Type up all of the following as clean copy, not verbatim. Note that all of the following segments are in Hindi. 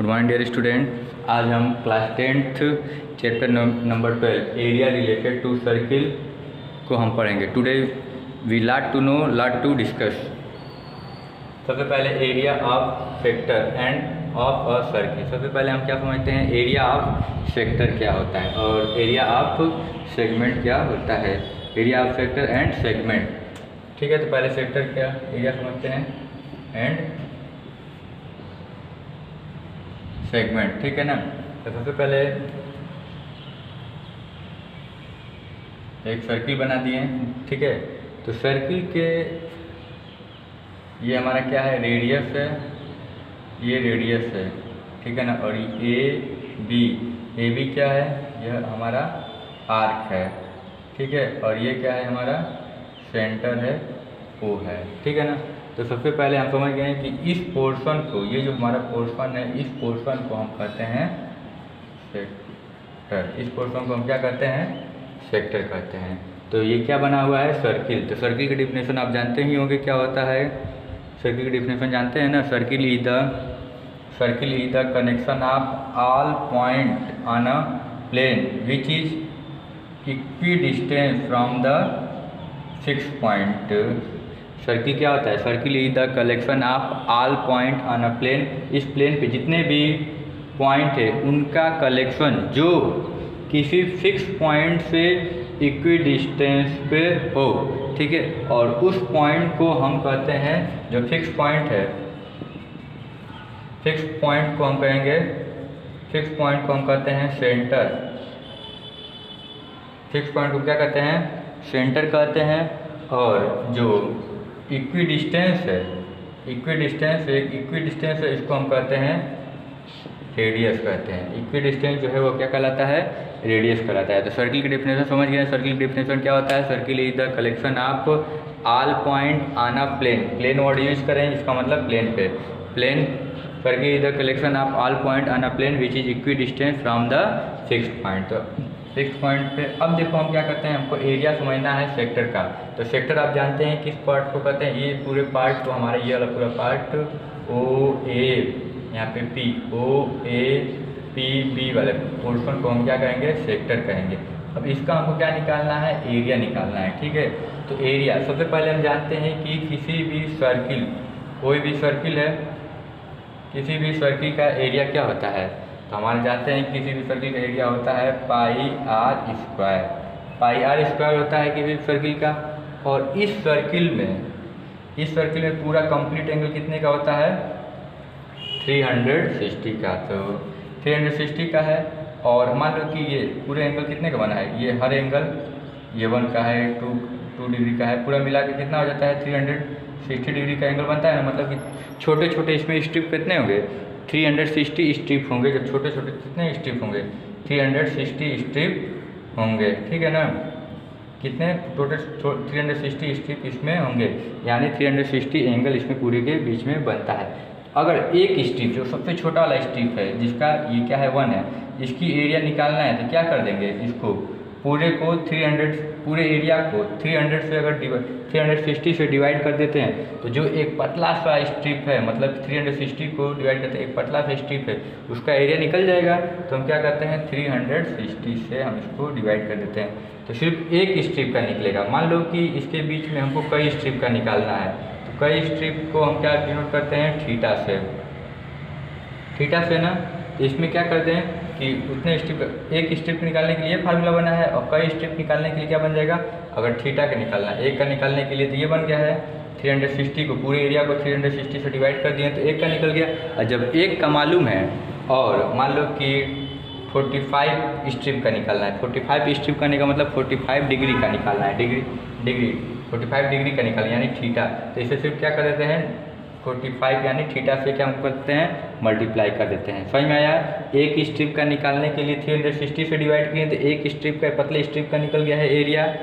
Good morning dear student. आज हम class 10th chapter number 12 area related to circle को हम पढ़ेंगे। Today we learn to know learn to discuss. सबसे पहले area of sector and of a circle. सबसे पहले हम क्या समझते हैं, एरिया ऑफ सेक्टर क्या होता है और एरिया ऑफ सेगमेंट क्या होता है। Area of sector and segment, ठीक है। तो पहले सेक्टर क्या एरिया समझते हैं एंड सेगमेंट, ठीक है ना। तो सबसे पहले एक सर्किल बना दिए, ठीक है। तो सर्किल के ये हमारा क्या है, रेडियस है, ये रेडियस है, ठीक है ना। और ए बी क्या है, यह हमारा आर्क है, ठीक है। और ये क्या है, हमारा सेंटर है, ओ है, ठीक है ना। तो सबसे पहले हम समझ गए कि इस पोर्शन को, ये जो हमारा पोर्शन है, इस पोर्शन को हम कहते हैं सेक्टर। इस पोर्शन को हम क्या कहते हैं, सेक्टर कहते हैं। तो ये क्या बना हुआ है, सर्किल। तो सर्किल की डिफिनेशन आप जानते ही होंगे क्या होता है। सर्किल की डिफिनेशन जानते हैं ना। Circle is the connection of all point on a plane which is equidistance from the fix point. Circle क्या होता है, circle is the collection of all point on a plane. इस प्लेन पे जितने भी पॉइंट है उनका कलेक्शन जो किसी फिक्स पॉइंट से इक्विडिस्टेंस पे हो, ठीक है। और उस पॉइंट को हम कहते हैं, जो फिक्स पॉइंट है, फिक्स पॉइंट को हम कहेंगे, फिक्स पॉइंट को हम कहते हैं सेंटर। फिक्स पॉइंट को क्या कहते हैं, सेंटर कहते हैं। और जो इक्विडिस्टेंस है, इक्विडिस्टेंस है, इसको हम कहते हैं रेडियस कहते हैं। इक्विडिस्टेंस जो है वो क्या कहलाता है, रेडियस कहलाता है। तो सर्किल की डेफिनेशन समझ गए। सर्किल की डेफिनेशन क्या होता है, circle is the collection of all point on a plane. Plane word use करें, इसका मतलब प्लेन पे, plane. Circle is the collection of all point on a plane which is equidistance from the fixed point. तो फिक्स पॉइंट पे अब देखो हम क्या करते हैं, हमको एरिया समझना है सेक्टर का। तो सेक्टर आप जानते हैं किस पार्ट को कहते हैं, ये पूरे पार्ट को, हमारा ये वाला पूरा पार्ट ओ ए, यहाँ पे P, O A P B वाले पोर्शन को हम क्या कहेंगे, सेक्टर कहेंगे। अब इसका हमको क्या निकालना है, एरिया निकालना है, ठीक है। तो एरिया सबसे पहले हम जानते हैं कि किसी भी सर्किल, कोई भी सर्किल है, किसी भी सर्किल का एरिया क्या होता है। तो हमारे जानते हैं किसी भी सर्किल का एरिया होता है pi r square. Pi r square होता है किसी भी सर्किल का। और इस सर्किल में पूरा कंप्लीट एंगल कितने का होता है, 360 का। तो 360 का है। और मान लो कि ये पूरे एंगल कितने का बना है, ये हर एंगल, ये 1 का है, 2 डिग्री का है, पूरा मिला के कितना हो जाता है, 360 डिग्री का एंगल बनता है ना। मतलब कि छोटे छोटे इसमें स्ट्रिप कितने होंगे, 360 स्ट्रिप होंगे। जब छोटे छोटे कितने स्ट्रिप होंगे, 360 स्ट्रिप होंगे, ठीक है ना। कितने टोटल 360 स्ट्रिप इसमें होंगे, यानी 360 एंगल इसमें पूरे के बीच में बनता है। अगर एक स्ट्रिप, जो सबसे छोटा वाला स्ट्रिप है, जिसका ये क्या है 1 है, इसकी एरिया निकालना है तो क्या कर देंगे, इसको पूरे को 300, पूरे एरिया को 300 से अगर 360 से डिवाइड कर देते हैं, तो जो एक पतला सा स्ट्रिप है, मतलब 360 को डिवाइड करते हैं, एक पतला सा स्ट्रिप है, उसका एरिया निकल जाएगा। तो हम क्या करते हैं, 360 से हम इसको डिवाइड कर देते हैं, तो सिर्फ एक स्ट्रिप का निकलेगा। मान लो कि इसके बीच में हमको कई स्ट्रिप का निकालना है, तो कई स्ट्रिप को हम क्या डिनोट करते हैं, थीटा से, थीटा से ना। तो इसमें क्या करते हैं कि उतने स्ट्रिप, एक स्ट्रिप निकालने के लिए फार्मूला बना है, और कई स्ट्रिप निकालने के लिए क्या बन जाएगा, अगर थीटा का निकालना है, एक का निकालने के लिए तो ये बन गया है 360 को, पूरे एरिया को 360 से डिवाइड कर दिए तो एक का निकल गया। और जब एक का मालूम है और मान लो कि 45 स्ट्रिप का निकालना है, 45 स्ट्रिप करने का मतलब 45 डिग्री का निकालना है, डिग्री 45 डिग्री का निकालना यानी थीटा। तो इसे सिर्फ क्या कर देते हैं, 45 यानी थीटा से क्या हम करते हैं, मल्टीप्लाई कर देते हैं। समझ में आया। एक स्ट्रिप का निकालने के लिए 360 से डिवाइड किए तो एक स्ट्रिप का, पतले स्ट्रिप का निकल गया है एरिया,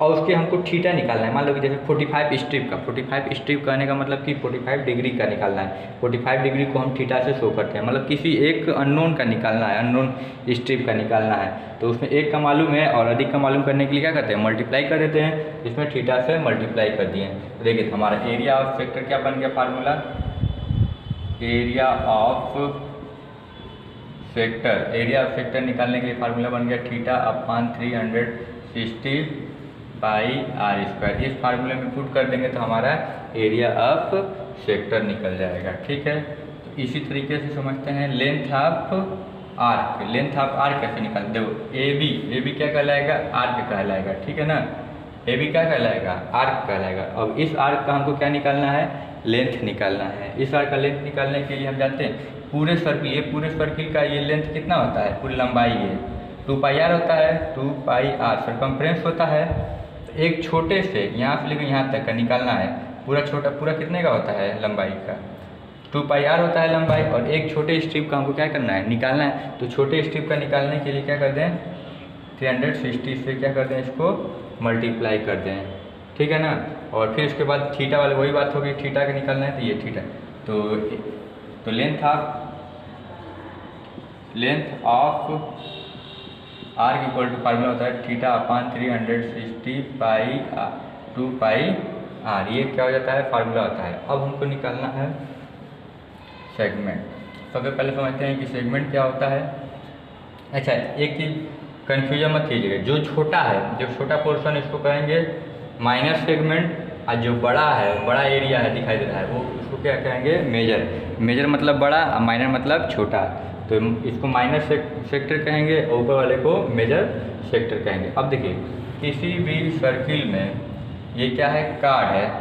और उसके हमको थीटा निकालना है। मान लो कि जैसे 45 स्ट्रिप का, 45 स्ट्रिप कहने का मतलब कि 45 डिग्री का निकालना है। 45 डिग्री को हम थीटा से शो करते हैं, मतलब किसी एक अननोन का निकालना है, अननोन स्ट्रिप का निकालना है। तो उसमें एक का मालूम है और अधिक का मालूम करने के लिए क्या करते हैं, मल्टीप्लाई कर देते हैं। इसमें थीटा से मल्टीप्लाई कर दिए। तो देखिए हमारा एरिया ऑफ सेक्टर क्या बन गया, formula area of sector, area of sector निकालने के लिए फार्मूला बन गया theta upon 360 pi r square. इस फार्मूले में पुट कर देंगे तो हमारा एरिया ऑफ सेक्टर निकल जाएगा। ठीक है, तो इसी तरीके से समझते हैं length of arc. Length of arc कैसे निकाल, देखो ए बी क्या कहलाएगा, आर्क कहलाएगा। ठीक है ना, ए बी क्या कहलाएगा, आर्क कहलाएगा। अब इस आर्क का हमको क्या निकालना है, लेंथ निकालना है। इस आर्क का लेंथ निकालने के लिए हम जानते हैं पूरे सर्किल, ये पूरे सर्किल का ये लेंथ कितना होता है, पूरी लंबाई है 2 पाई आर होता है, 2 पाई आर सर्कमफ्रेंस होता है। तो एक छोटे से यहाँ से लेकर यहाँ तक का निकालना है, पूरा छोटा, पूरा कितने का होता है लंबाई का, 2 पाई आर होता है लंबाई, और एक छोटे स्ट्रिप का हमको क्या करना है, निकालना है। तो छोटे स्ट्रिप का निकालने के लिए क्या कर दें, 360 से क्या कर दें, इसको मल्टीप्लाई कर दें। ठीक है ना, और फिर उसके बाद थीटा वाले वही बात होगी, थीटा का निकालना है तो ये थीटा। तो length of arc equal to formula होता है theta upon 360 pi 2 pi are. ये क्या हो जाता है, फार्मूला होता है। अब हमको निकालना है सेगमेंट। सबसे पहले समझते हैं कि सेगमेंट क्या होता है। अच्छा, एक चीज़ कन्फ्यूजन मत कीजिएगा, जो छोटा है, जो छोटा पोर्शन इसको कहेंगे माइनर सेगमेंट, और जो बड़ा है, बड़ा एरिया है दिखाई दे रहा है, वो उसको क्या कहेंगे, मेजर। मेजर मतलब बड़ा, माइनर मतलब छोटा। तो इसको माइनर सेक्टर कहेंगे और ऊपर वाले को मेजर सेक्टर कहेंगे। अब देखिए, किसी भी सर्किल में ये क्या है, कार्ड है,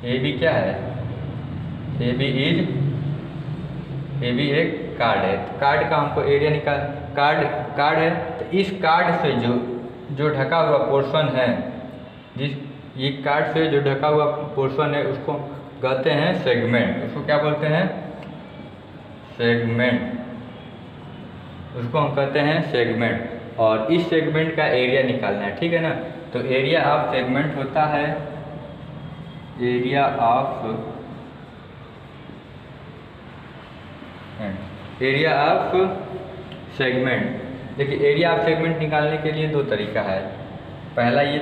ए बी क्या है, ए बी एक कार्ड है। तो कार्ड का हमको एरिया निकाल, कार्ड है, तो इस कार्ड से जो ढका हुआ पोर्शन है, ये कार्ड से जो ढका हुआ पोर्शन है उसको कहते हैं सेगमेंट। उसको क्या बोलते हैं, सेगमेंट। उसको हम कहते हैं सेगमेंट। और इस सेगमेंट का एरिया निकालना है। ठीक है ना, तो एरिया ऑफ सेगमेंट होता है, एरिया ऑफ सेगमेंट। देखिए, एरिया ऑफ सेगमेंट निकालने के लिए 2 तरीका है। पहला ये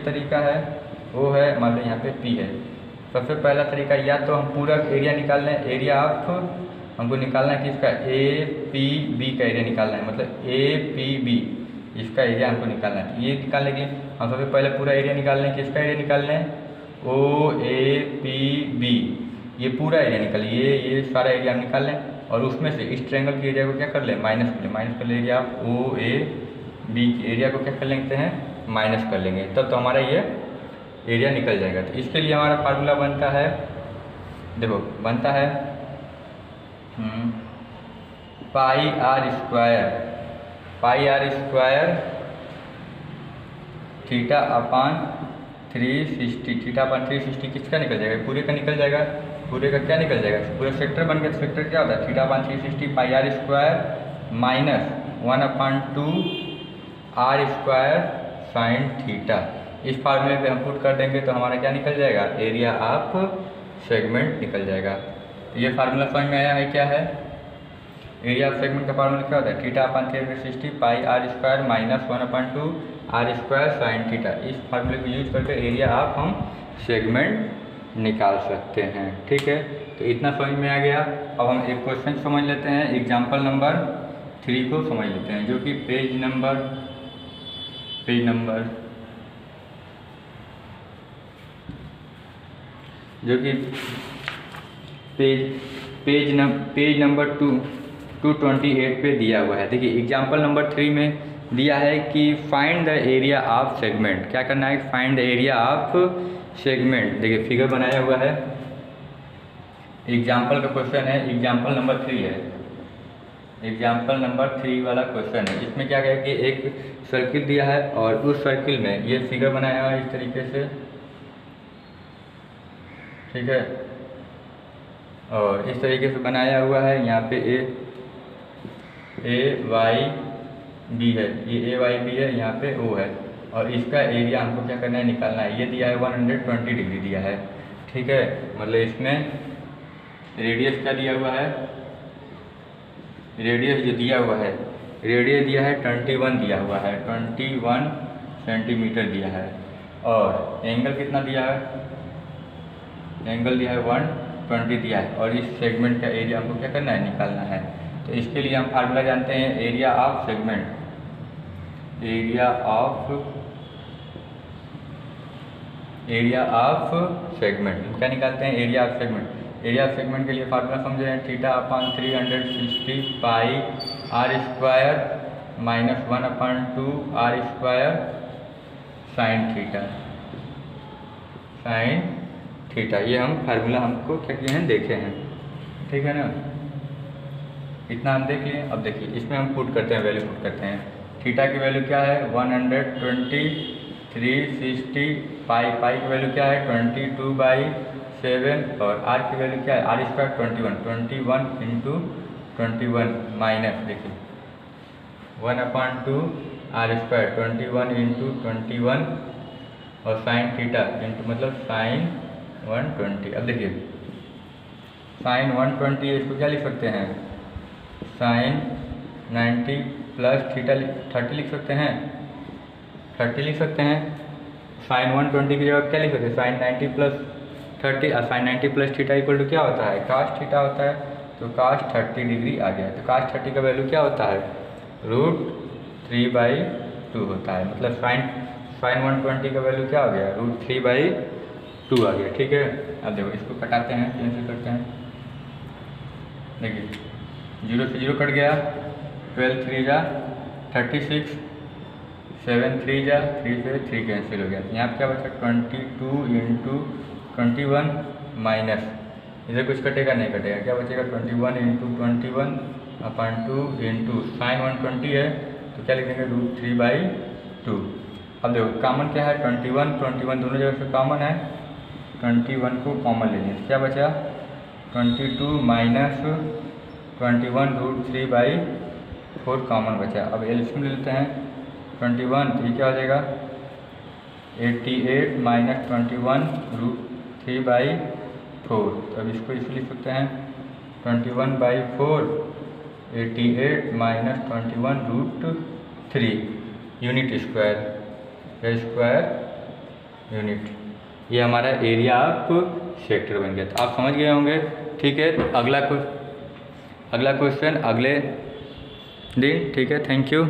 तरीका है, वो है मान लो यहाँ पे P है। सबसे पहला तरीका, या तो हम पूरा एरिया निकाल लें, एरिया ऑफ हमको निकालना है कि इसका APB का एरिया निकालना है, मतलब APB इसका एरिया हमको निकालना है। ये निकालने के लिए हम सबसे पहले पूरा एरिया निकाल लें, किसका एरिया निकाल लें, OAPB, ये पूरा एरिया निकालिए, ये सारा एरिया हम निकाल लें, और उसमें से इस ट्रायंगल के एरिया को क्या कर लें, माइनस कर लें, एरिया ऑफ OAB के एरिया को क्या कर लेते हैं, माइनस कर लेंगे, तब तो हमारा ये एरिया निकल जाएगा। तो इसके लिए हमारा फार्मूला बनता है, देखो बनता है pi r square theta upon 360। Theta upon 360 किसका निकल जाएगा, पूरे का निकल जाएगा। पूरे का क्या निकल जाएगा, पूरा सेक्टर बन गया। तो सेक्टर क्या होता है, theta upon 360 pi r square minus 1/2 r square sine theta. इस फार्मूले पे हम पुट कर देंगे तो हमारा क्या निकल जाएगा, एरिया ऑफ सेगमेंट निकल जाएगा। ये फार्मूला समझ में आया है, क्या है एरिया ऑफ सेगमेंट का फार्मूला, क्या होता है theta upon 360 pi r square minus 1/2 r square sine theta. इस फार्मूले को यूज करके एरिया ऑफ हम सेगमेंट निकाल सकते हैं। ठीक है, तो इतना समझ में आ गया। अब हम एक क्वेश्चन समझ लेते हैं, एग्जाम्पल नंबर 3 को समझ लेते हैं, जो कि पेज नंबर जो कि पेज नंबर 228 पे दिया हुआ है। देखिए, एग्जाम्पल नंबर 3 में दिया है कि find the area of segment. क्या करना है, find the area of segment. देखिए, फिगर बनाया हुआ है, एग्जाम्पल का क्वेश्चन है, एग्जाम्पल नंबर 3 है, एग्जाम्पल नंबर 3 वाला क्वेश्चन है। इसमें क्या है कि एक सर्किल दिया है और उस सर्किल में ये फिगर बनाया हुआ है इस तरीके से, ठीक है, और इस तरीके से बनाया हुआ है। यहाँ पे ए वाई बी है, ये AYB है, यहाँ पे O है, और इसका एरिया हमको क्या करना है, निकालना है। ये दिया है 120 डिग्री दिया है। ठीक है, मतलब इसमें रेडियस क्या दिया हुआ है, रेडियस जो दिया हुआ है, रेडियस दिया है 21 दिया हुआ है, 21 सेंटीमीटर दिया है, और एंगल कितना दिया है, एंगल दिया है 120 दिया है, और इस सेगमेंट का एरिया हमको क्या करना है, निकालना है। तो इसके लिए हम फार्मूला जानते हैं area of segment. Area of segment क्या निकालते हैं? Area of segment. Area of segment के लिए फार्मूला समझे हैं, θ/360 पाई r square minus 1/2 r square sine theta. ये हम फार्मूला हमको क्या किए हैं, देखे हैं, ठीक है ना। इतना हम देख लिए। अब देखिए इसमें हम पुट करते हैं, वैल्यू पुट करते हैं। थीटा की वैल्यू क्या है? 120, 360 पाई की वैल्यू क्या है? 22/7 और r की वैल्यू क्या है? r स्क्वायर 21 इंटू 21 माइनस देखिए 1/2 r स्क्वायर 21 इंटू 21 और साइन थीटा इंटू मतलब साइन 120। अब देखिए साइन 120 इसको क्या लिख सकते हैं? साइन 90 प्लस थीटा 30 लिख सकते हैं, 30 लिख सकते हैं। साइन 120 की जगह क्या लिख सकते हैं? साइन 90 प्लस 30 और sine 90 plus theta equal to क्या होता है? कास थीटा होता है। तो कास 30 डिग्री आ गया। तो कास 30 का वैल्यू क्या होता है? √3/2 होता है। मतलब साइन 120 का वैल्यू क्या हो गया? √3/2 आ गया, ठीक है। अब देखो इसको कटाते हैं, कैंसिल करते हैं। देखिए 0 से 0 कट गया, 12 3 जा 36, 7 3 जा 3 से 3 कैंसिल हो गया। यहाँ पर क्या बचा? 22 इंटू 21 माइनस इधर कुछ कटेगा नहीं, कटेगा। क्या बचेगा? 21 इंटू 21/2 इंटू साइन 120 है तो क्या लिखेंगे? √3/2। अब देखो कॉमन क्या है? 21 दोनों जगह से कॉमन है। 21 को कॉमन ले लें तो क्या बचा? 22 माइनस 21 √3/4 कॉमन बचा। अब एलसीएम ले लेते हैं। 21 तो ये क्या हो जाएगा? 88 माइनस 21 √3/4। तो अब इसको इसे लिख सकते हैं 21/4 88 माइनस 21 √3 यूनिट स्क्वायर यूनिट। ये हमारा एरिया ऑफ सेक्टर बन गया। तो आप समझ गए होंगे, ठीक है। अगला क्वेश्चन अगले दिन, ठीक है। Thank you.